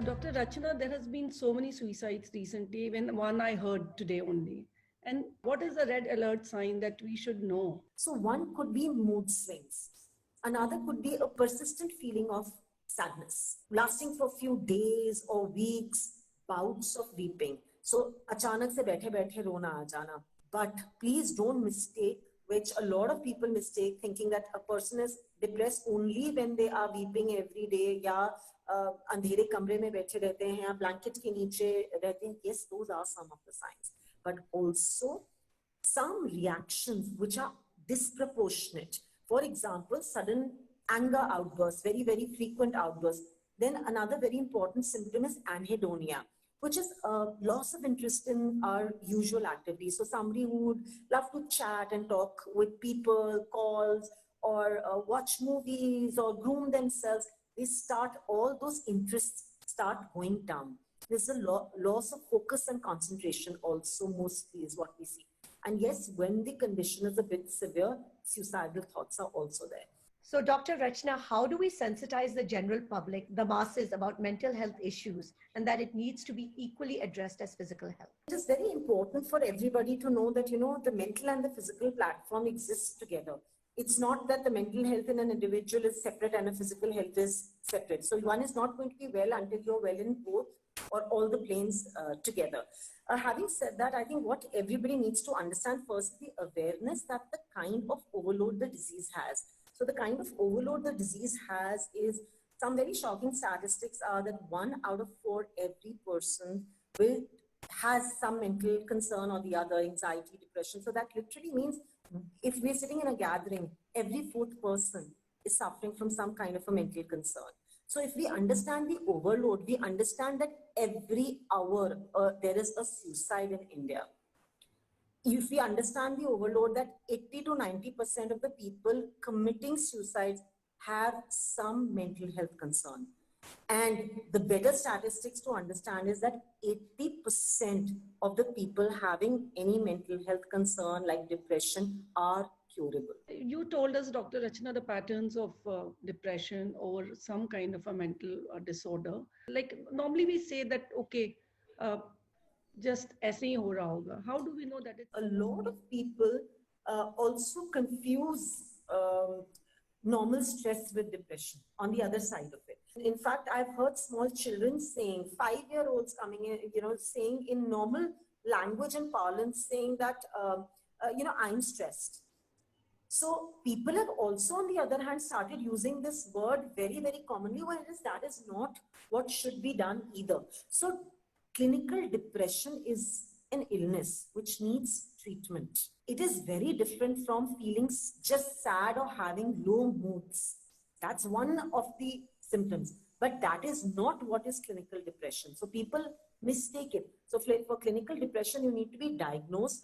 Dr. Rachana, there has been so many suicides recently, even one I heard today only. And what is the red alert sign that we should know? So one could be mood swings. Another could be a persistent feeling of sadness, lasting for a few days or weeks, bouts of weeping. So अचानक से बैठे बैठे रोना आ जाना. But please don't mistake, which a lot of people mistake, thinking that a person is depressed only when they are weeping every day या अंधेरे कमरे में बैठे रहते हैं या ब्लैंकेट के नीचे रहते हैं. Yes, those are some of the signs. But also some reactions which are disproportionate. For example, sudden anger outbursts, very, very frequent outbursts. Then another very important symptom is anhedonia, which is a loss of interest in our usual activities. So somebody who would love to chat and talk with people, calls, or watch movies or groom themselves, they start, all those interests start going down. There's a loss of focus and concentration also mostly is what we see. And yes, when the condition is a bit severe, suicidal thoughts are also there. So, Dr. Rachana, how do we sensitize the general public, the masses, about mental health issues and that it needs to be equally addressed as physical health? It is very important for everybody to know that, the mental and the physical platform exists together. It's not that the mental health in an individual is separate and a physical health is separate. So one is not going to be well until you're well in both or all the planes together. Having said that, I think what everybody needs to understand first is the awareness that the kind of overload the disease has. So the kind of overload the disease has is, some very shocking statistics are that 1 out of 4 every person has some mental concern or the other, anxiety, depression. So that literally means if we're sitting in a gathering, every 4th person is suffering from some kind of a mental concern. So if we understand the overload, we understand that every hour there is a suicide in India. If we understand the overload that 80 to 90% of the people committing suicides have some mental health concern. And the better statistics to understand is that 80% of the people having any mental health concern like depression are curable. You told us, Dr. Rachana, the patterns of depression or some kind of a mental disorder. Like normally we say that, okay, just ऐसे ही हो रहा होगा. How do we know that it's... A lot of people also confuse normal stress with depression on the other side of it. In fact, I've heard small children saying, 5-year-olds coming in, saying in normal language and parlance, saying that, I'm stressed. So people have also, on the other hand, started using this word very, very commonly, whereas that is not what should be done either. So clinical depression is an illness which needs treatment. It is very different from feeling just sad or having low moods. That's one of the symptoms, but that is not what is clinical depression. So people mistake it. So for clinical depression, you need to be diagnosed